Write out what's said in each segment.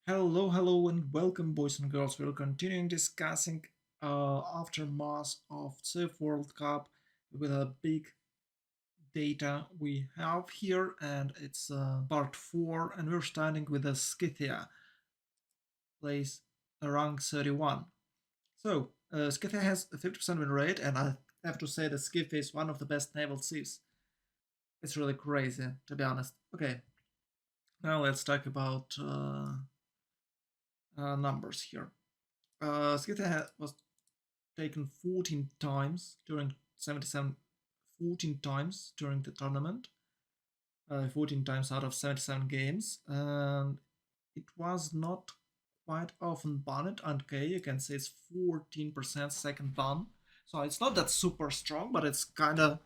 Hello, and welcome, boys and girls. We're continuing discussing aftermath of Civ World Cup with a big data we have here, and it's part 4, and we're starting with the Scythia, place rank 31. So, Scythia has a 50% win rate, and I have to say that Scythia is one of the best naval civs. It's really crazy, to be honest. Okay, now let's talk about numbers here. Scythia was taken 14 times during 77, 14 times during the tournament, 14 times out of 77 games, and it was not quite often banned. And okay, you can say it's 14% second ban, so it's not that super strong, but it's kind of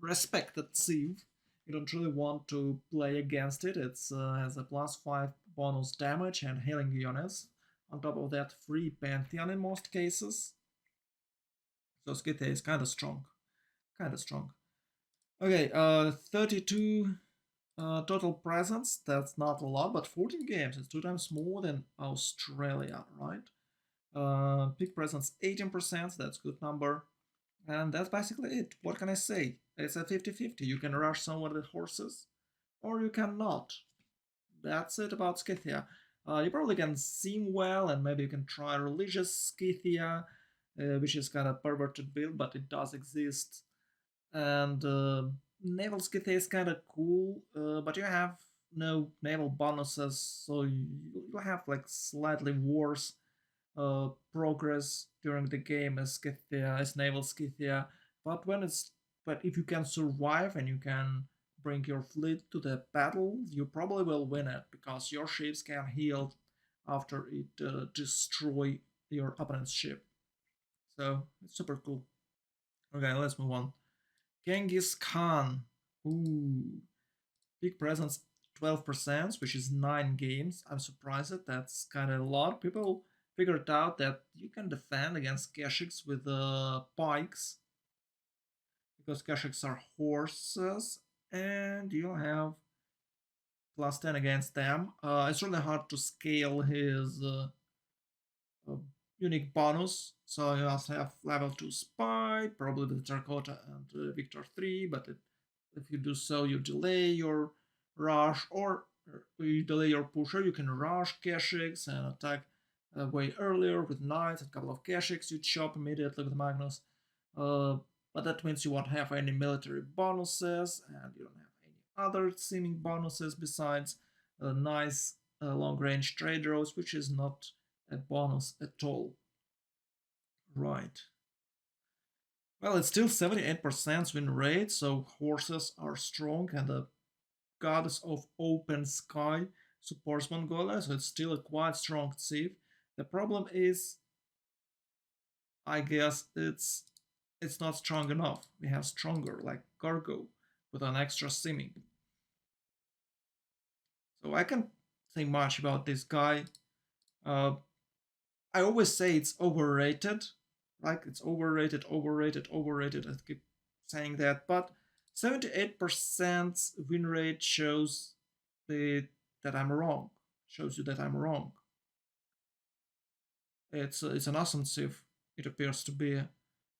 respected Civ. You don't really want to play against it. It has a +5 bonus damage and healing units. On top of that, free Pantheon in most cases. So Skite is kind of strong. Kind of strong. Okay, 32 total presents. That's not a lot, but 14 games. It's 2 times more than Australia, right? Peak presents 18%. That's a good number. And that's basically it. What can I say? It's a 50-50. You can rush someone with horses, or you cannot. That's it about Scythia. You probably can sim well, and maybe you can try religious Scythia, which is kind of perverted build, but it does exist. And naval Scythia is kind of cool, but you have no naval bonuses, so you have like slightly worse progress during the game as Scythia, as naval Scythia. But if you can survive and you can bring your fleet to the battle, you probably will win it because your ships can heal after it destroy your opponent's ship. So it's super cool. Okay, let's move on. Genghis Khan. Ooh, big presence, 12%, which is 9 games. I'm surprised that's kind of a lot. People figured out that you can defend against Keshiks with pikes because Keshiks are horses, and you have +10 against them. It's really hard to scale his uh, unique bonus. So you also have level 2 spy, probably with Terracotta and Victor 3, but if you do so, you delay your rush, or you delay your pusher. You can rush Keshiks and attack way earlier with knights, a couple of Keshiks you chop immediately with Magnus. Uh, but that means you won't have any military bonuses, and you don't have any other seeming bonuses besides nice long range trade routes, which is not a bonus at all. Right. Well, it's still 78% win rate, so horses are strong, and the goddess of open sky supports Mongolia, so it's still a quite strong civ. The problem is, I guess, it's not strong enough. We have stronger, like Cargo, with an extra simming. So I can't say much about this guy. Uh, I always say it's overrated. Like it's overrated, overrated, overrated. I keep saying that, but 78% win rate shows that I'm wrong. Shows you that I'm wrong. It's an awesome civ. It appears to be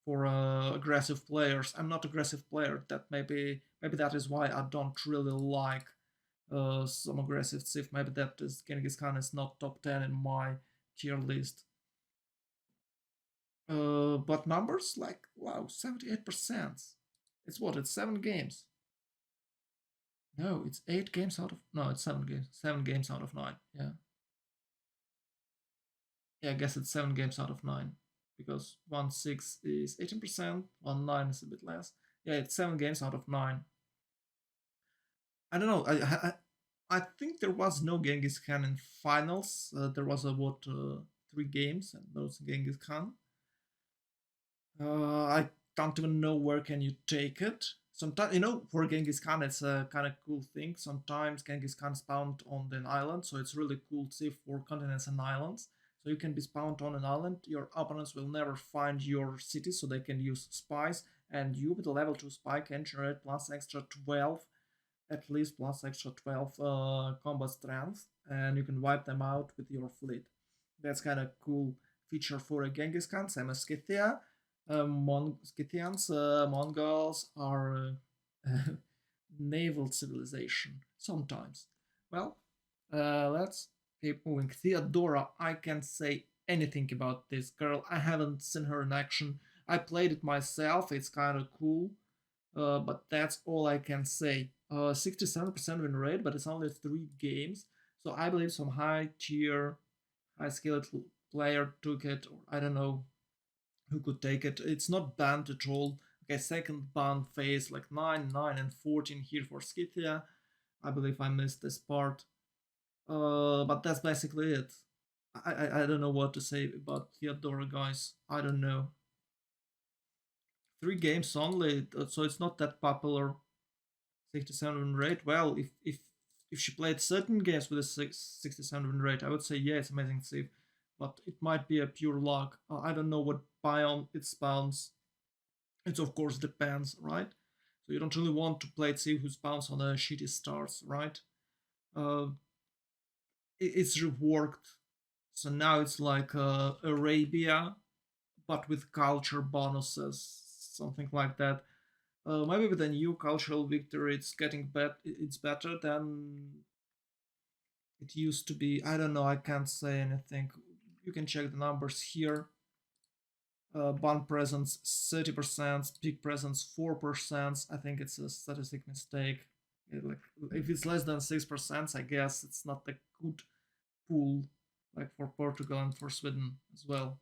for aggressive players. I'm not aggressive player. That maybe that is why I don't really like some aggressive civ. Maybe that is Genghis Khan is not top 10 in my tier list. But numbers like wow, 78%. It's what? It's 7 games. No, it's 8 games out of no, it's 7 games. 7 games out of 9. Yeah, yeah. I guess it's 7 games out of 9 because 1-6 is 18%. 1-9 is a bit less. Yeah, it's 7 games out of 9. I don't know. I think there was no Genghis Khan in finals. There was a what 3 games and those Genghis Khan. I don't even know where can you take it. Sometimes for Genghis Khan, it's a kind of cool thing. Sometimes Genghis Khan spawned on an island, so it's really cool to see for continents and islands. So you can be spawned on an island. Your opponents will never find your city, so they can use spies, and you with a level 2 spy can generate plus extra 12, at least plus extra 12 combat strength, and you can wipe them out with your fleet. That's kind of cool feature for a Genghis Khan. Same as Scythia. Scythians, Mongols are naval civilization sometimes. Well, let's keep moving. Theodora, I can't say anything about this girl. I haven't seen her in action. I played it myself. It's kind of cool, but that's all I can say. 67% win rate, but it's only 3 games. So I believe some high tier, high skilled player took it, or I don't know who could take it. It's not banned at all. Okay, second ban phase like 9, 9, and 14 here for Scythia. I believe I missed this part. But that's basically it. I don't know what to say about Theodora, guys. I don't know. 3 games only, so it's not that popular. 67 rate. Well, if she played certain games with a 67 rate, I would say yeah, it's amazing Civ, but it might be a pure luck. I don't know what biome it spawns. It of course depends, right? So you don't really want to play Civ who spawns on a shitty stars, right? Uh, it's reworked, so now it's like Arabia, but with culture bonuses, something like that. Maybe with a new cultural victory, it's getting it's better than it used to be. I don't know. I can't say anything. You can check the numbers here. Ban presence 30%, peak presence 4%. I think it's a statistic mistake. Like if it's less than 6%, I guess it's not a good pool, like for Portugal and for Sweden as well.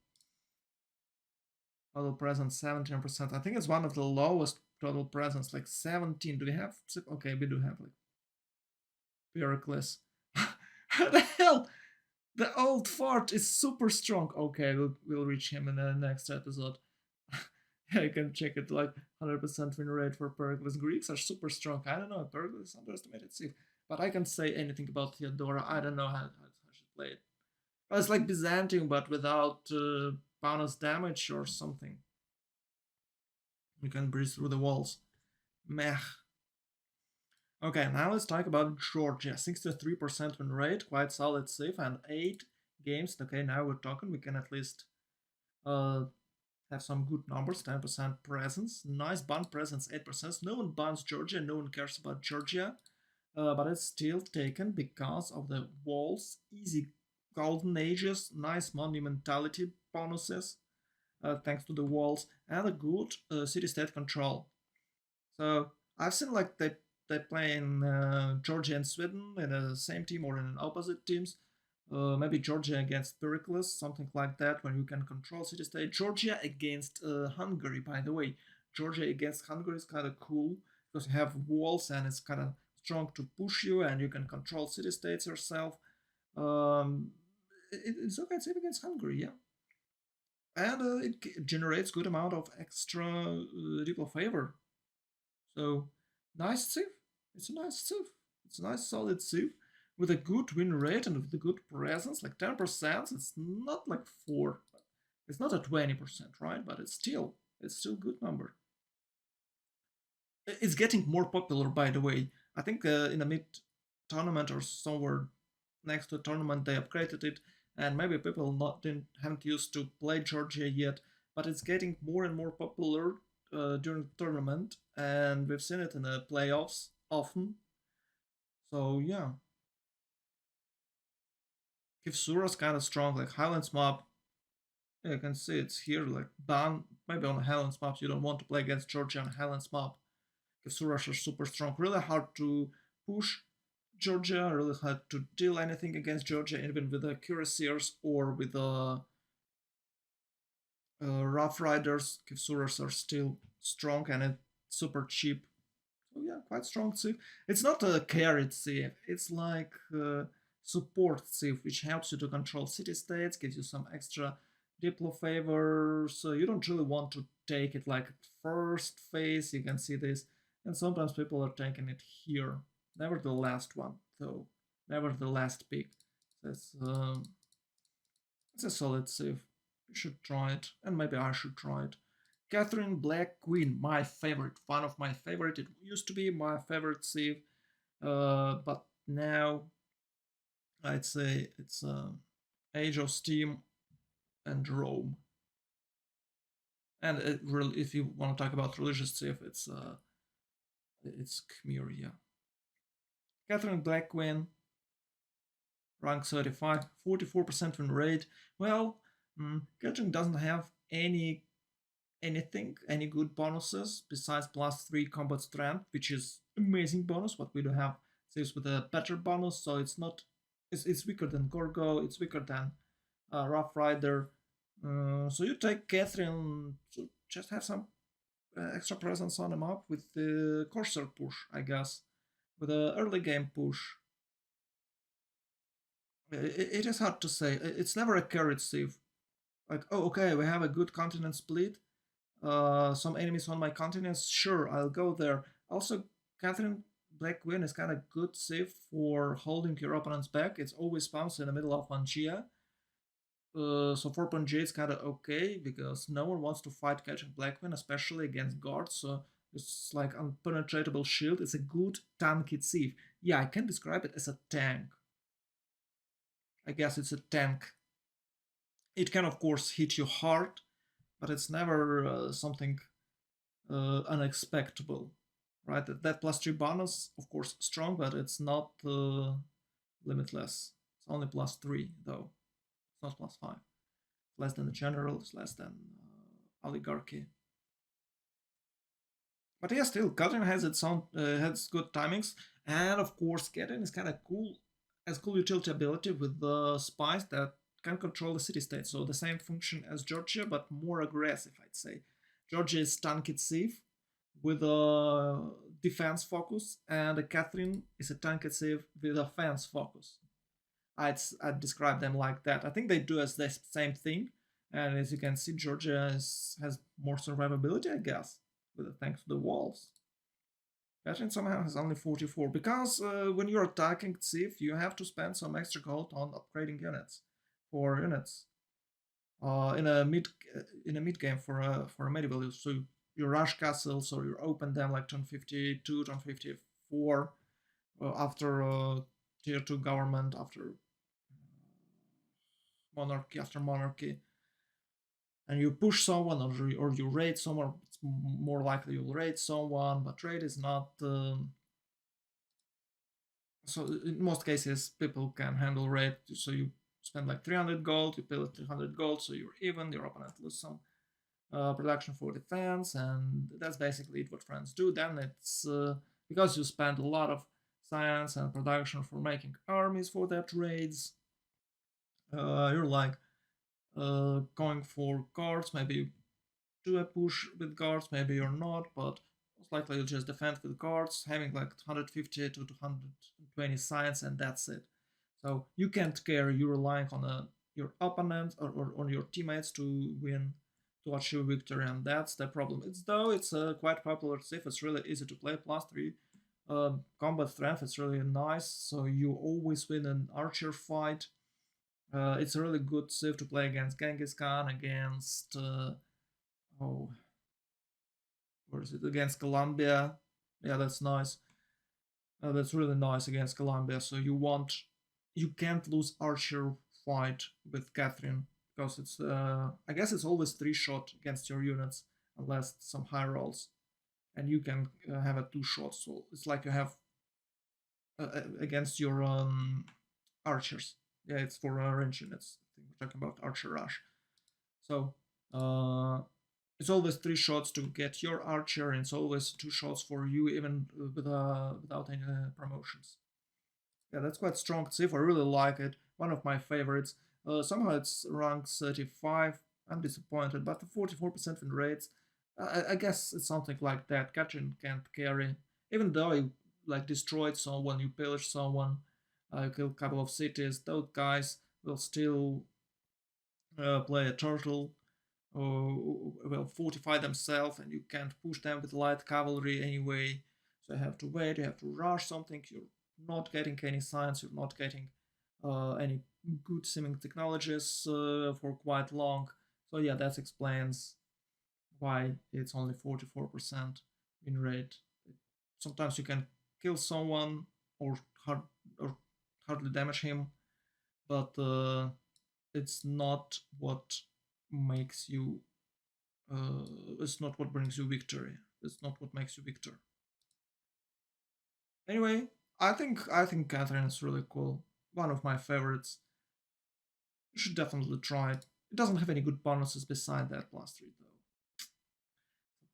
Total presence 17%. I think it's one of the lowest total presence, like 17. Do we have? Okay, we do have like Pericles. How the hell? The old fart is super strong. Okay, we'll reach him in the next episode. Yeah, you can check it like 100% win rate for Pericles. Greeks are super strong. I don't know. Pericles is underestimated Civ. But I can't say anything about Theodora. I don't know how she played. It's like Byzantium, but without bonus damage or something. You can breeze through the walls. Meh. Okay, now let's talk about Georgia. 63% win rate, quite solid Civ, and 8 games. Okay, now we're talking. We can at least have some good numbers. 10% presence. Nice ban presence, 8%. No one bans Georgia. No one cares about Georgia. But it's still taken because of the walls. Easy golden ages. Nice monumentality bonuses. Thanks to the walls. And a good city-state control. So I've seen like they play in Georgia and Sweden in the same team or in opposite teams. Maybe Georgia against Pericles, something like that, when you can control city state. Georgia against Hungary, by the way. Georgia against Hungary is kind of cool because you have walls and it's kind of strong to push you and you can control city states yourself. It's okay, safe against Hungary, yeah. And it generates good amount of extra diplo favor. So nice Civ. It's a nice Civ. It's a nice solid Civ with a good win rate and with a good presence, like 10%. It's not like 4. It's not a 20%, right? But it's still a good number. It's getting more popular, by the way. I think in a mid tournament or somewhere next to a tournament they upgraded it, and maybe people haven't used to play Georgia yet, but it's getting more and more popular during the tournament, and we've seen it in the playoffs often. So yeah, Kivsura's kind of strong, like Highlands map. Yeah, you can see it's here, like ban. Maybe on Highlands maps you don't want to play against Georgia on Highlands map. Kivsuras are super strong, really hard to push Georgia. Really hard to deal anything against Georgia, even with the cuirassiers or with the Rough Riders. Kivsuras are still strong and it's super cheap. So yeah, quite strong Civ. It's not a carried Civ. It's like support Civ, which helps you to control city states, gives you some extra diplo favor. So you don't really want to take it like first phase. You can see this, and sometimes people are taking it here. Never the last one, though. Never the last pick. That's it's a solid Civ. You should try it, and maybe I should try it. Catherine Black Queen, my favorite, one of my favorite. It used to be my favorite Civ, but now I'd say it's Age of Steam and Rome. And really, if you want to talk about religious Civ, it's Khmer, yeah. Catherine Black Queen, rank 35, 44% win rate. Well, Catherine doesn't have any good bonuses besides +3 combat strength, which is amazing bonus, but we do have saves with a better bonus, so it's weaker than Gorgo, it's weaker than Rough Rider. So you take Catherine to just have some extra presence on the map with the Corsair push, I guess, with the early game push. It is hard to say. It's never a carried Civ. Like, oh, okay, we have a good continent split. Some enemies on my continent. Sure, I'll go there. Also, Catherine Black Queen is kind of good Civ for holding your opponents back. It's always spawns in the middle of Pangea. So 4.J is kind of okay because no one wants to fight Catching Black Queen, especially against guards. So it's like unpenetratable shield. It's a good tanky Civ. Yeah, I can describe it as a tank. I guess it's a tank. It can, of course, hit you hard, but it's never something unexpected, right? That +3 bonus, of course, strong, but it's not limitless. It's only +3, though. It's not +5. It's less than the general, it's less than oligarchy. But yeah, still, Catherine has its own has good timings, and of course, Catherine is kind of cool, has cool utility ability with the spies that can control the city state. So the same function as Georgia, but more aggressive, I'd say. Georgia is tanky Civ with a defense focus, and Catherine is a tanky Civ with a fence focus. I'd describe them like that. I think they do as the same thing, and as you can see, Georgia has more survivability, I guess, thanks to the walls. Catherine somehow has only 44 because when you're attacking Civ, you have to spend some extra gold on upgrading units for units. In a mid game for a medieval, so you rush castles or you open them like turn 52, turn 54 after tier 2 government, after monarchy, and you push someone or you raid someone. It's more likely you'll raid someone, but raid is not. So in most cases, people can handle raid. So you spend like 300 gold, you pay 300 gold, so you're even. Your opponent loses some production for defense, and that's basically it. What friends do. Then it's because you spend a lot of science and production for making armies for that raids. You're like going for guards. Maybe you do a push with guards, maybe you're not, but most likely you'll just defend with guards, having like 150 to 220 science, and that's it. So you can't carry. You're relying on your opponent or on your teammates to win, to achieve victory, and that's the problem. It's a quite popular Civ. It's really easy to play. +3 combat strength. It's really nice. So you always win an archer fight. It's a really good Civ to play against Genghis Khan, against oh, where is it? Against Colombia. Yeah, that's nice. That's really nice against Colombia. So you can't lose archer fight with Catherine because it's I guess it's always 3-shot against your units unless some high rolls, and you can have a 2-shot. So it's like you have against your archers. Yeah, it's for range units. I think we're talking about archer rush. So it's always 3 shots to get your archer, and it's always 2 shots for you, even without any promotions. Yeah, that's quite strong Civ. I really like it. One of my favorites. Somehow it's rank 35. I'm disappointed, but the 44% win rates, I guess it's something like that. Katrin can't carry, even though you like destroyed someone, you pillaged someone, killed a couple of cities. Those guys will still play a turtle will fortify themselves, and you can't push them with light cavalry anyway. So you have to wait, you have to rush something. You're not getting any science, you're not getting any good seeming technologies for quite long. So yeah, that explains why it's only 44% win rate. Sometimes you can kill someone or, hard, or hardly damage him, but it's not what makes you. It's not what brings you victory. It's not what makes you victor. Anyway, I think Catherine is really cool. One of my favorites. You should definitely try it. It doesn't have any good bonuses beside that +3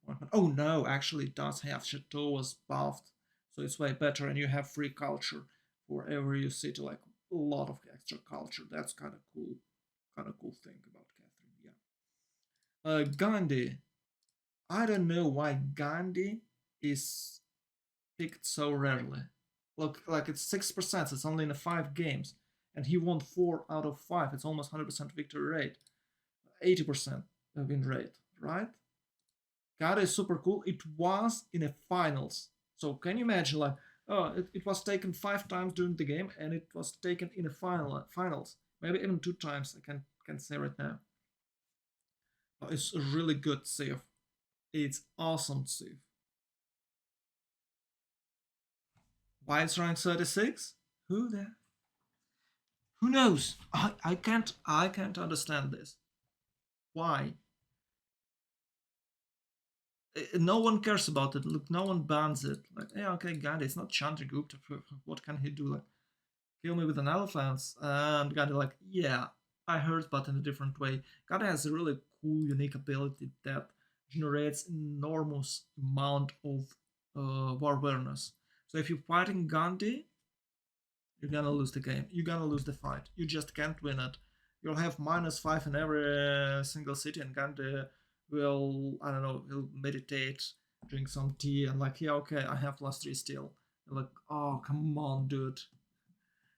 though. Oh no, actually it does have Chateau was buffed, so it's way better, and you have free culture for every city, like a lot of extra culture. That's kind of cool. Kind of cool thing about Catherine. Yeah. Gandhi. I don't know why Gandhi is picked so rarely. Look, like it's 6%. It's only in 5 games, and he won 4 out of 5. It's almost 100% victory rate, 80% win rate, right? Gandhi is super cool. It was in a finals, so can you imagine? Like, oh, it was taken 5 times during the game, and it was taken in a finals, maybe even 2 times. I can say right now. It's a really good save. It's awesome save. Why it's rank 36? Who the Who knows? I can't understand this. Why? No one cares about it. Look, no one bans it. Like, yeah, okay, Gandhi, it's not Chandragupta. What can he do? Like, kill me with an elephant? And Gandhi, like, yeah, I heard, but in a different way. Gandhi has a really cool, unique ability that generates enormous amount of war awareness. So if you're fighting Gandhi, you're gonna lose the game. You're gonna lose the fight. You just can't win it. You'll have -5 in every single city, and Gandhi will, I don't know, he'll meditate, drink some tea, and like, yeah, okay, I have +3 still. You're like, oh, come on, dude.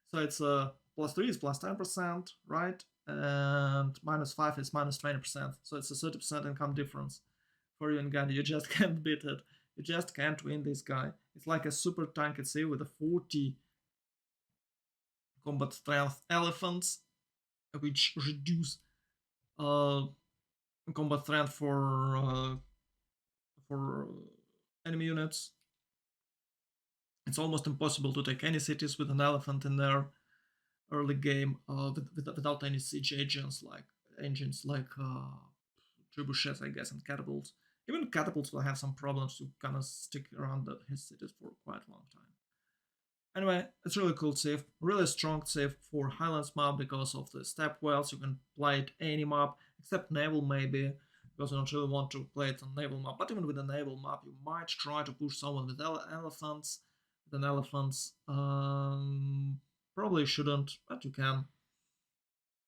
So it's +3 is +10%, right? And -5 is -20%. So it's a 30% income difference for you and Gandhi. You just can't beat it. You just can't win this guy. It's like a super tank at sea with a 40 combat strength elephants, which reduce uh, combat strength for enemy units. It's almost impossible to take any cities with an elephant in their early game without any siege engines like trebuchets, I guess, and catapults. Even catapults will have some problems to kind of stick around his cities for quite a long time. Anyway, it's really cool save, really strong save for Highlands map because of the step wells. You can play it any map except naval maybe, because you don't really want to play it on naval map. But even with a naval map, you might try to push someone with elephants. With an elephants, probably shouldn't, but you can.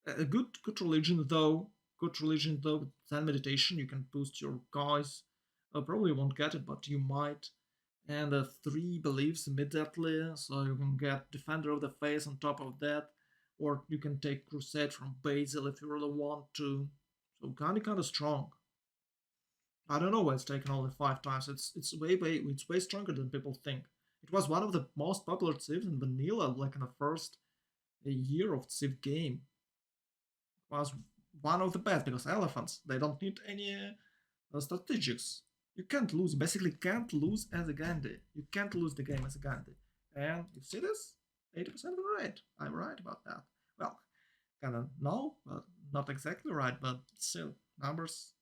A good religion though. Good religion though. With Zen meditation, you can boost your guys. Probably won't get it, but you might. And 3 beliefs immediately, so you can get Defender of the Faith on top of that, or you can take Crusade from Basil if you really want to. So kind of strong. I don't know why it's taken only 5 times. It's way stronger than people think. It was one of the most popular civs in vanilla, like in the first year of civ game. It was one of the best because elephants, they don't need any strategics. You can't lose, basically can't lose as a Gandhi. You can't lose the game as a Gandhi. And you see this? 80% win rate. I'm right about that. Well, kind of no, but not exactly right, but still, numbers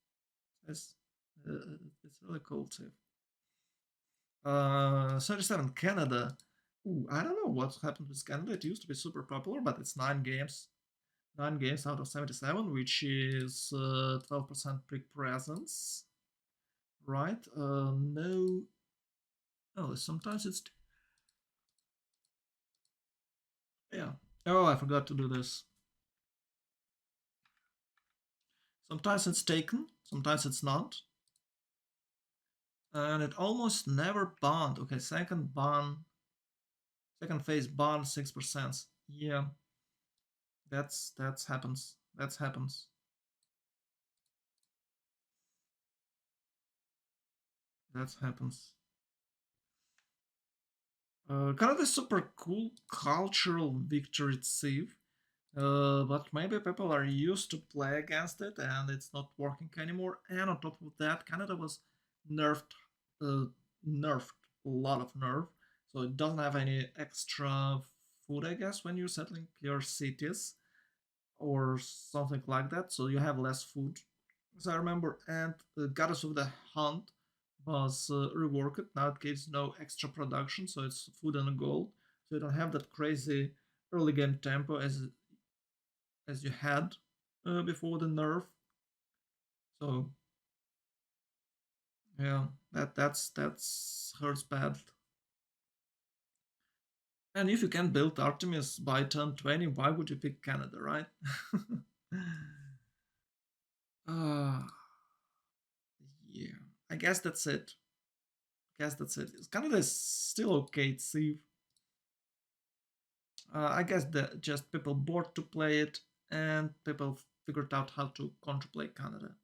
is it's really cool too. 37 Canada. Ooh, I don't know what happened with Canada. It used to be super popular, but it's 9 games. 9 games out of 77, which is 12% pick presence. Right? No. Oh, sometimes it's. Yeah. Oh, I forgot to do this. Sometimes it's taken, sometimes it's not. And it almost never banned. Okay, second phase ban 6%. Yeah, that's happens. That happens. That happens. Kind of a super cool cultural victory Civ. But maybe people are used to play against it and it's not working anymore. And on top of that, Canada was nerfed, uh, nerfed a lot of nerf, so it doesn't have any extra food, I guess, when you're settling your cities or something like that, so you have less food, as I remember. And Goddess of the Hunt was reworked. Now it gives no extra production, so it's food and gold. So you don't have that crazy early game tempo as you had before the nerf. So yeah, that's hurts bad. And if you can build Artemis by turn 20, why would you pick Canada, right? uh, yeah, I guess that's it. Canada is still okay to see. I guess that just people bored to play it and people figured out how to control Canada.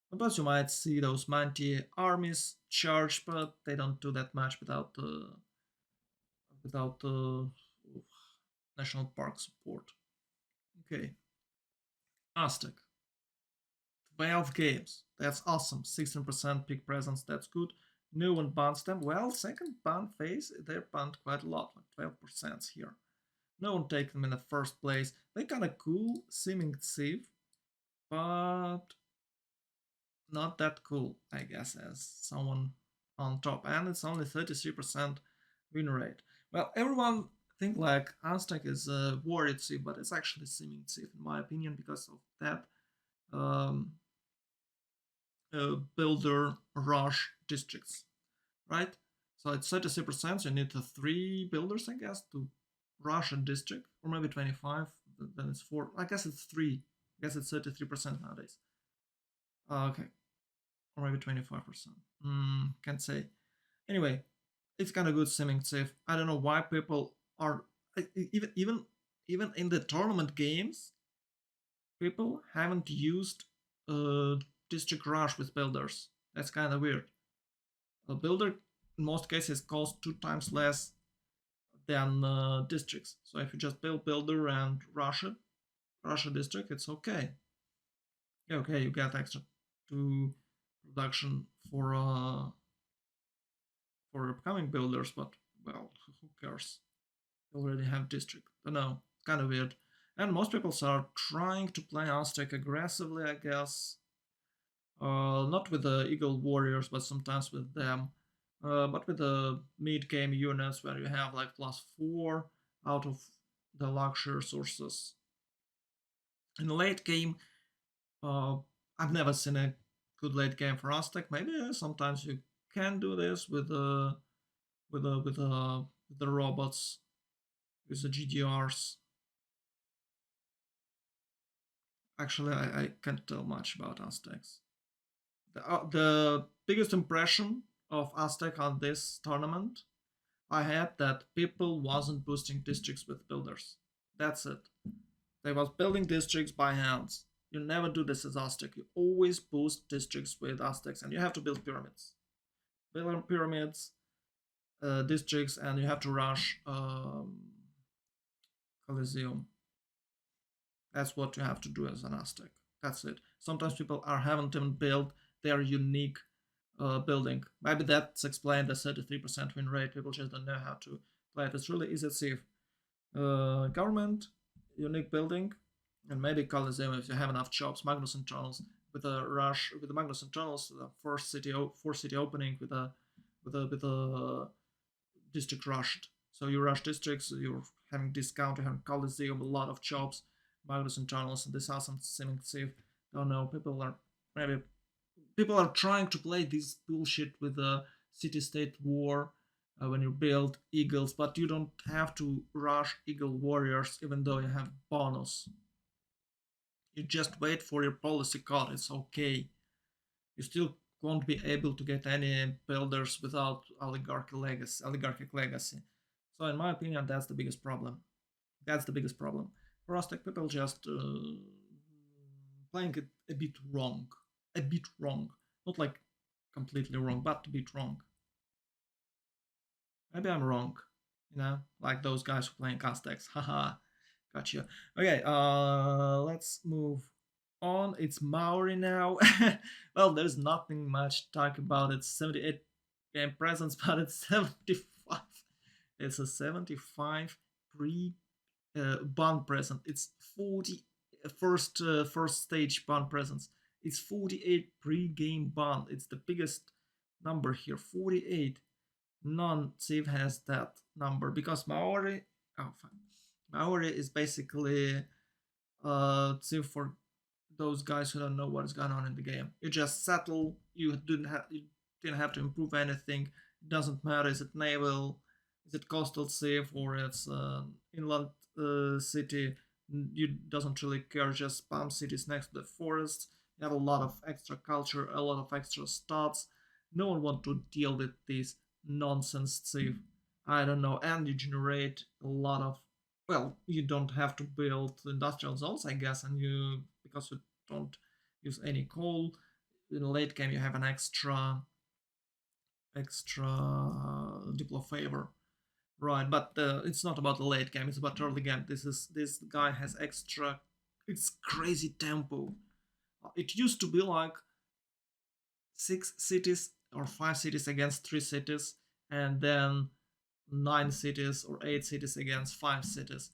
Sometimes you might see those mighty armies charge, but they don't do that much without national park support. Okay, Aztec. 12 games. That's awesome. 16% peak presence. That's good. No one bans them. Well, second ban phase, they're banned quite a lot, like 12% here. No one takes them in the first place. They're kind of cool, seeming civ, but not that cool, I guess, as someone on top. And it's only 33% win rate. Well, everyone think like Aztec is a warrior civ, but it's actually seeming civ in my opinion because of that um, builder rush districts, right? So it's 33%. So you need 3 builders, I guess, to rush a district, or maybe 25. Then it's 4. I guess it's 3. I guess it's 33% nowadays. Okay, or maybe 25%. Can't say. Anyway, it's kind of good simming safe. I don't know why people are even in the tournament games. People haven't used district rush with builders. That's kind of weird. A builder in most cases costs 2 times less than districts. So if you just build builder and rush a district, it's okay. Yeah, okay, you get extra 2 production for upcoming builders, but well, who cares? You already have district. I don't know, kind of weird. And most people are trying to play Aztec aggressively, I guess. Not with the Eagle Warriors, but sometimes with them. But with the mid-game units where you have like +4 out of the luxury sources. In the late game, uh, I've never seen a good late game for Aztec. Maybe sometimes you can do this with the robots, with the GDRs. Actually, I can't tell much about Aztecs. The biggest impression of Aztec on this tournament I had that people wasn't boosting districts with builders. That's it. They was building districts by hands. You never do this as Aztec. You always boost districts with Aztecs, and you have to build pyramids. Build pyramids, districts, and you have to rush Coliseum. That's what you have to do as an Aztec. That's it. Sometimes people haven't even built their unique building. Maybe that's explained the 33% win rate. People just don't know how to play it. It's really easy to see. Government, unique building, and maybe Coliseum if you have enough chops. Magnuson tunnels with a rush with the Magnuson tunnels, the first city opening with a district rushed. So you rush districts, you're having discount, you're having Coliseum, a lot of chops, Magnuson tunnels, and this awesome simming safe. Don't know, people are trying to play this bullshit with the city-state war when you build eagles, but you don't have to rush eagle warriors even though you have bonus. You just wait for your policy card. It's okay. You still won't be able to get any builders without oligarchic legacy. So in my opinion, that's the biggest problem. That's the biggest problem. For Aztec people just playing it a bit wrong. A bit wrong. Not like completely wrong, but a bit wrong. Maybe I'm wrong. Like those guys who playing Aztecs. Haha. Gotcha. Okay, let's move on. It's Maori now. Well, there's nothing much to talk about. It's 78 game presence, but it's 75. It's a 75% pre band present. It's 40 first stage band presence. It's 48 pre-game band. It's the biggest number here. 48. None Civ has that number because Maori. Oh, fine. Maori is basically Civ for those guys who don't know what's going on in the game. You just settle. You didn't have to improve anything. It doesn't matter. Is it naval? Is it coastal Civ or it's inland city? You doesn't really care. Just spam cities next to the forests. You have a lot of extra culture, a lot of extra stats. No one want to deal with this nonsense Civ. I don't know. And you generate a lot of, well, you don't have to build industrial zones, I guess, and you, because you don't use any coal. In the late game, you have an extra diplo favor, right? But it's not about the late game; it's about early game. This guy has extra. It's crazy tempo. It used to be like 6 cities or 5 cities against 3 cities, and then 9 cities or 8 cities against 5 cities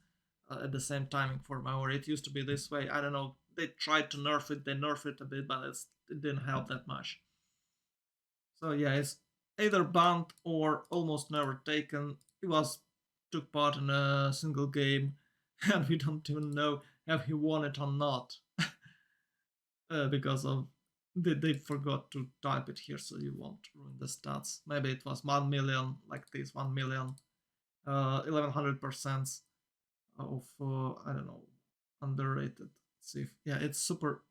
at the same timing for Maori. It used to be this way. I don't know. They tried to nerf it. They nerfed it a bit, but it didn't help that much. So yeah, it's either banned or almost never taken. He took part in a single game, and we don't even know if he won it or not because of they forgot to type it here, so you won't ruin the stats. Maybe it was 1 million, like this 1 million, 1100% of I don't know, underrated Civ. Yeah, it's super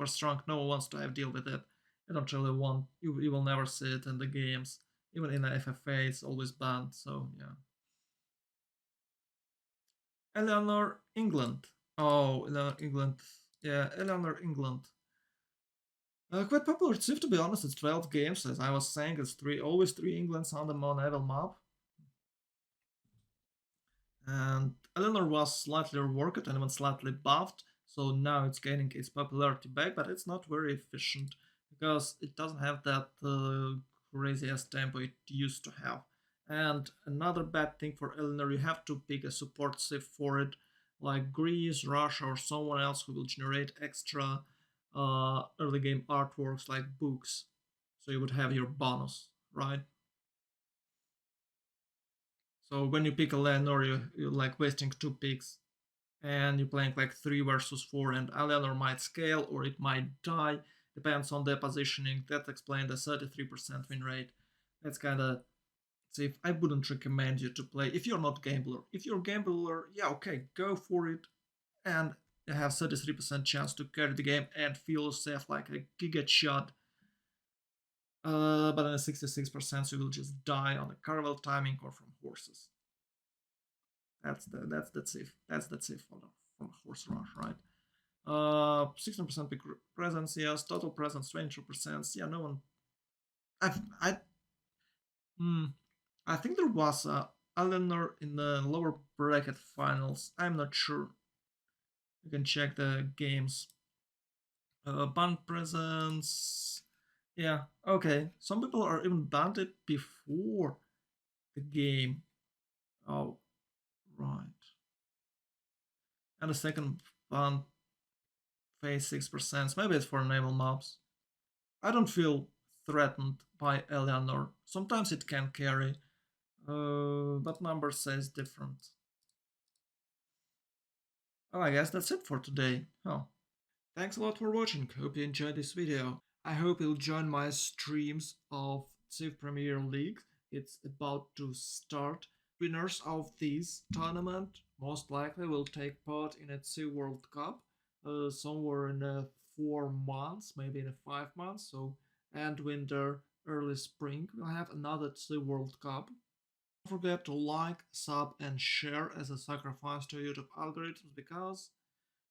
strong. No one wants to have deal with it. You don't really want. You will never see it in the games. Even in the FFA, it's always banned. So yeah. Eleanor England. Oh, Eleanor England. Yeah, Eleanor England. Quite popular Civ, to be honest. It's 12 games, as I was saying. It's always three Englands on the Mon-Evil map. And Eleanor was slightly reworked and even slightly buffed, so now it's gaining its popularity back, but it's not very efficient because it doesn't have that crazy ass tempo it used to have. And another bad thing for Eleanor, you have to pick a support Civ for it, like Greece, Russia, or someone else who will generate extra early game artworks like books. So you would have your bonus, right? So when you pick a Eleanor, you're like wasting 2 picks and you're playing like 3 versus 4, and Eleanor might scale or it might die, depends on the positioning. That explains the 33% win rate. That's kind of safe. I wouldn't recommend you to play if you're not gambler. If you're a gambler, yeah, okay, go for it, and you have 33% chance to carry the game and feel yourself like a giga shot. But in a 66%, you will just die on the caravel timing or from horses. That's safe. That's safe from a horse rush, right? 16% presence, yes. Total presence, 22%. Yeah, no one. I've, I hmm, I think there was a Eleanor in the lower bracket finals. I'm not sure. You can check the games. Band presence. Yeah, okay. Some people are even banned it before the game. Oh, right. And the second band phase 6%. Maybe it's for naval mobs. I don't feel threatened by Eleanor. Sometimes it can carry, but number says different. Oh, I guess that's it for today. Oh, thanks a lot for watching. Hope you enjoyed this video. I hope you'll join my streams of Civ Premier League. It's about to start. Winners of this tournament most likely will take part in a Civ World Cup somewhere in 4 months, maybe in 5 months. So, end winter, early spring, we'll have another Civ World Cup. Don't forget to like, sub, and share as a sacrifice to YouTube algorithms because,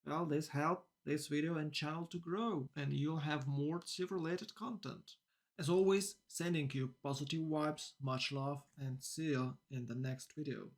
well, this helps this video and channel to grow, and you'll have more Civ related content. As always, sending you positive vibes, much love, and see you in the next video.